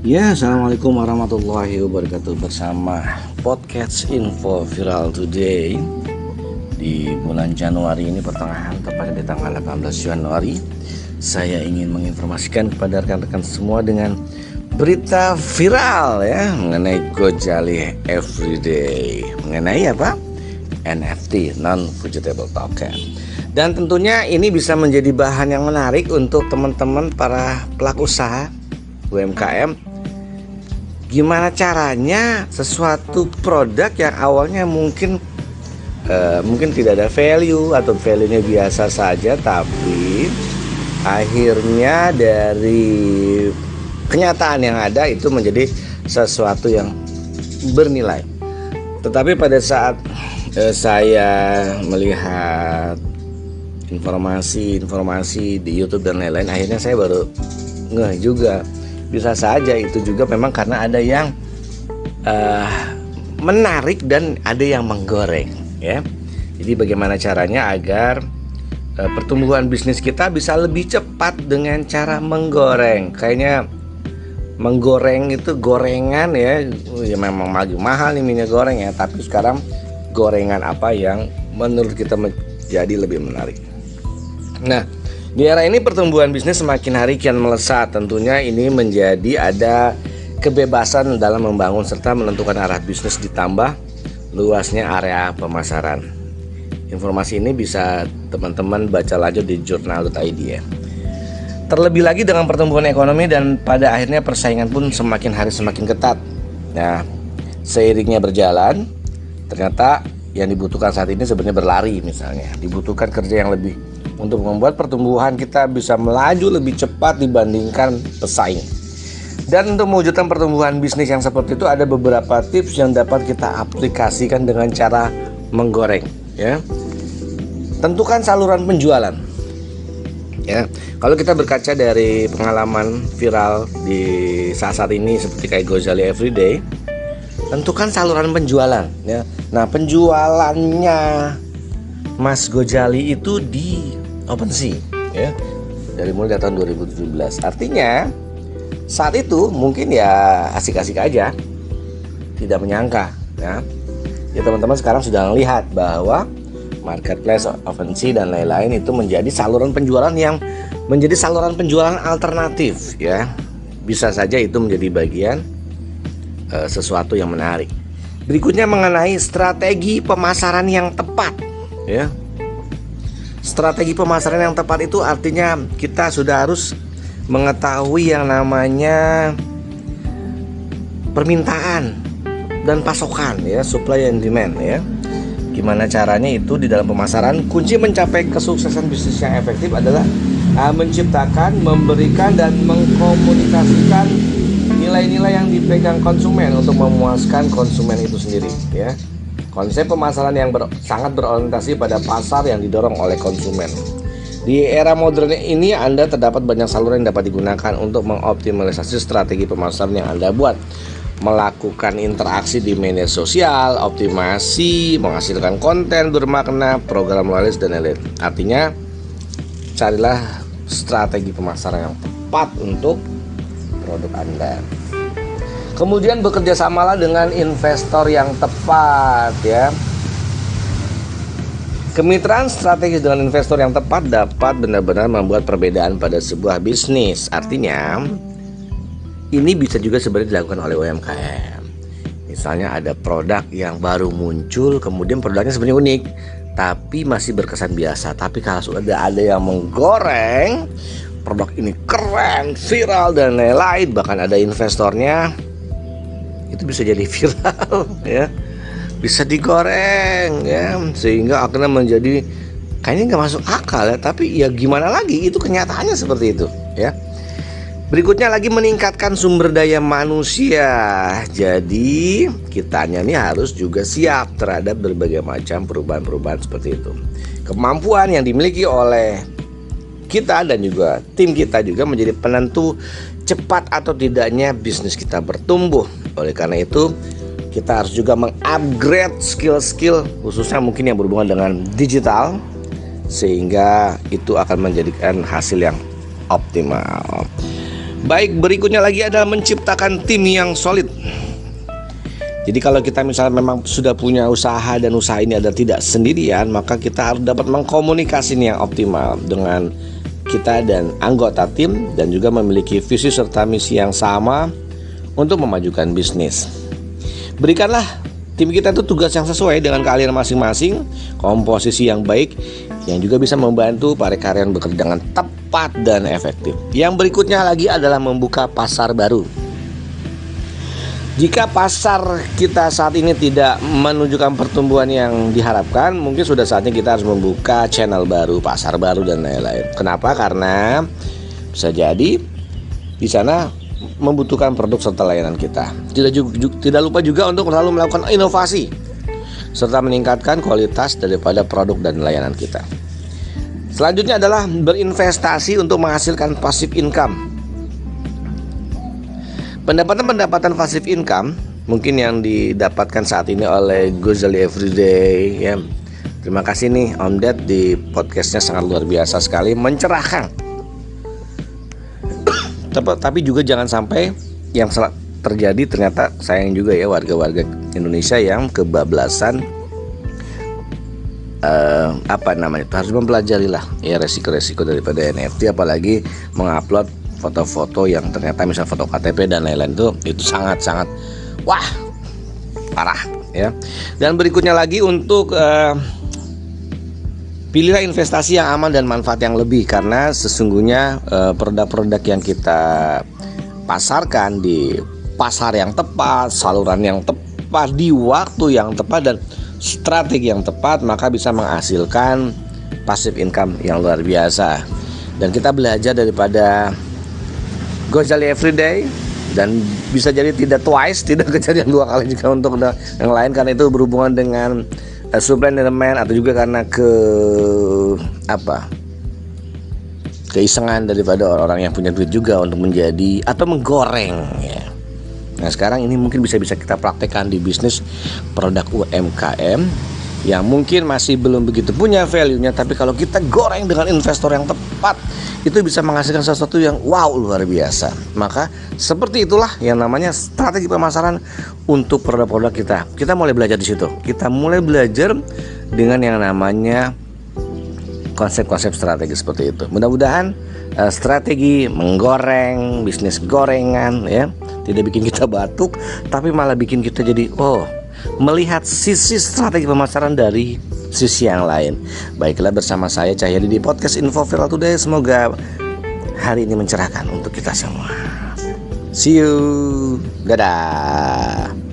Ya, assalamualaikum warahmatullahi wabarakatuh. Bersama podcast Info Viral Today di bulan Januari ini, pertengahan tepatnya di tanggal 18 Januari, saya ingin menginformasikan kepada rekan-rekan semua dengan berita viral ya mengenai Gojali Everyday, mengenai apa? NFT, non-fungible token. Dan tentunya ini bisa menjadi bahan yang menarik untuk teman-teman para pelaku usaha UMKM. Gimana caranya sesuatu produk yang awalnya mungkin tidak ada value atau value-nya biasa saja, tapi akhirnya dari kenyataan yang ada itu menjadi sesuatu yang bernilai. Tetapi pada saat saya melihat informasi di YouTube dan lain-lain, akhirnya saya baru ngeh juga. Bisa saja itu juga memang karena ada yang menarik dan ada yang menggoreng ya. Jadi bagaimana caranya agar pertumbuhan bisnis kita bisa lebih cepat dengan cara menggoreng. Kayaknya menggoreng itu gorengan ya memang mahal nih minyak goreng ya. Tapi sekarang gorengan apa yang menurut kita menjadi lebih menarik. Nah, di era ini pertumbuhan bisnis semakin hari kian melesat. Tentunya ini menjadi ada kebebasan dalam membangun serta menentukan arah bisnis, ditambah luasnya area pemasaran. Informasi ini bisa teman-teman baca lanjut di jurnal.id ya. Terlebih lagi dengan pertumbuhan ekonomi dan pada akhirnya persaingan pun semakin hari semakin ketat. Nah, seiringnya berjalan, ternyata yang dibutuhkan saat ini sebenarnya berlari misalnya. Dibutuhkan kerja yang lebih untuk membuat pertumbuhan kita bisa melaju lebih cepat dibandingkan pesaing. Dan untuk mewujudkan pertumbuhan bisnis yang seperti itu ada beberapa tips yang dapat kita aplikasikan dengan cara menggoreng ya. Tentukan saluran penjualan. Ya, kalau kita berkaca dari pengalaman viral di saat ini seperti kayak Gojali Everyday, tentukan saluran penjualan ya. Nah, penjualannya Mas Gojali itu di OpenSea ya, dari mulai tahun 2017. Artinya saat itu mungkin ya asik-asik aja, tidak menyangka ya. Ya teman-teman sekarang sudah melihat bahwa marketplace, OpenSea dan lain-lain itu menjadi saluran penjualan yang menjadi saluran penjualan alternatif ya. Bisa saja itu menjadi bagian sesuatu yang menarik. Berikutnya mengenai strategi pemasaran yang tepat ya. Strategi pemasaran yang tepat itu artinya kita sudah harus mengetahui yang namanya permintaan dan pasokan ya, supply and demand ya. Gimana caranya itu di dalam pemasaran? Kunci mencapai kesuksesan bisnis yang efektif adalah menciptakan, memberikan dan mengkomunikasikan nilai-nilai yang dipegang konsumen untuk memuaskan konsumen itu sendiri ya. Konsep pemasaran yang sangat berorientasi pada pasar yang didorong oleh konsumen. Di era modern ini Anda terdapat banyak saluran yang dapat digunakan untuk mengoptimalisasi strategi pemasaran yang Anda buat. Melakukan interaksi di media sosial, optimasi, menghasilkan konten bermakna, program loyalis dan lain-lain. Artinya carilah strategi pemasaran yang tepat untuk produk Anda. Kemudian bekerja samalah dengan investor yang tepat ya. Kemitraan strategis dengan investor yang tepat dapat benar-benar membuat perbedaan pada sebuah bisnis. Artinya ini bisa juga sebenarnya dilakukan oleh UMKM. Misalnya ada produk yang baru muncul, kemudian produknya sebenarnya unik, tapi masih berkesan biasa. Tapi kalau sudah ada yang menggoreng, produk ini keren, viral dan lain-lain, bahkan ada investornya, itu bisa jadi viral ya, bisa digoreng ya, sehingga akhirnya menjadi kayaknya nggak masuk akal ya, tapi ya gimana lagi, itu kenyataannya seperti itu ya. Berikutnya lagi meningkatkan sumber daya manusia. Jadi kitanya nih harus juga siap terhadap berbagai macam perubahan-perubahan seperti itu. Kemampuan yang dimiliki oleh kita dan juga tim kita juga menjadi penentu cepat atau tidaknya bisnis kita bertumbuh. Oleh karena itu kita harus juga mengupgrade skill-skill khususnya mungkin yang berhubungan dengan digital, sehingga itu akan menjadikan hasil yang optimal. Baik, berikutnya lagi adalah menciptakan tim yang solid. Jadi kalau kita misalnya memang sudah punya usaha dan usaha ini adalah tidak sendirian, maka kita harus dapat mengkomunikasikan yang optimal dengan kita dan anggota tim, dan juga memiliki visi serta misi yang sama untuk memajukan bisnis. Berikanlah tim kita itu tugas yang sesuai dengan keahlian masing-masing, komposisi yang baik yang juga bisa membantu para karyawan bekerja dengan tepat dan efektif. Yang berikutnya lagi adalah membuka pasar baru. Jika pasar kita saat ini tidak menunjukkan pertumbuhan yang diharapkan, mungkin sudah saatnya kita harus membuka channel baru, pasar baru dan lain-lain. Kenapa? Karena bisa jadi di sana membutuhkan produk serta layanan kita. Tidak lupa juga untuk selalu melakukan inovasi serta meningkatkan kualitas daripada produk dan layanan kita. Selanjutnya adalah berinvestasi untuk menghasilkan passive income. Pendapatan passive income mungkin yang didapatkan saat ini oleh Gozali Everyday ya. Terima kasih nih Om Ded, di podcastnya sangat luar biasa sekali, mencerahkan. Tapi juga jangan sampai yang terjadi ternyata sayang juga ya warga-warga Indonesia yang kebablasan harus mempelajari lah ya resiko-resiko daripada NFT, apalagi mengupload foto-foto yang ternyata misal foto KTP dan lain-lain itu sangat-sangat wah parah ya. Dan berikutnya lagi untuk pilihlah investasi yang aman dan manfaat yang lebih, karena sesungguhnya produk-produk yang kita pasarkan di pasar yang tepat, saluran yang tepat, di waktu yang tepat dan strategi yang tepat, maka bisa menghasilkan passive income yang luar biasa. Dan kita belajar daripada Gozali Everyday, dan bisa jadi tidak kejadian 2 kali juga untuk yang lain, karena itu berhubungan dengan supply and demand, atau juga karena keisengan daripada orang-orang yang punya duit juga untuk menjadi atau menggoreng ya. Nah sekarang ini mungkin bisa kita praktekkan di bisnis produk UMKM yang mungkin masih belum begitu punya value-nya, tapi kalau kita goreng dengan investor yang tepat, itu bisa menghasilkan sesuatu yang wow luar biasa. Maka seperti itulah yang namanya strategi pemasaran untuk produk-produk kita. Kita mulai belajar di situ. Kita mulai belajar dengan yang namanya konsep-konsep strategi seperti itu. Mudah-mudahan strategi menggoreng, bisnis gorengan ya, tidak bikin kita batuk, tapi malah bikin kita jadi melihat sisi strategi pemasaran dari sisi yang lain. Baiklah, bersama saya Cahyadi di podcast Info Viral Today. Semoga hari ini mencerahkan untuk kita semua. See you. Dadah.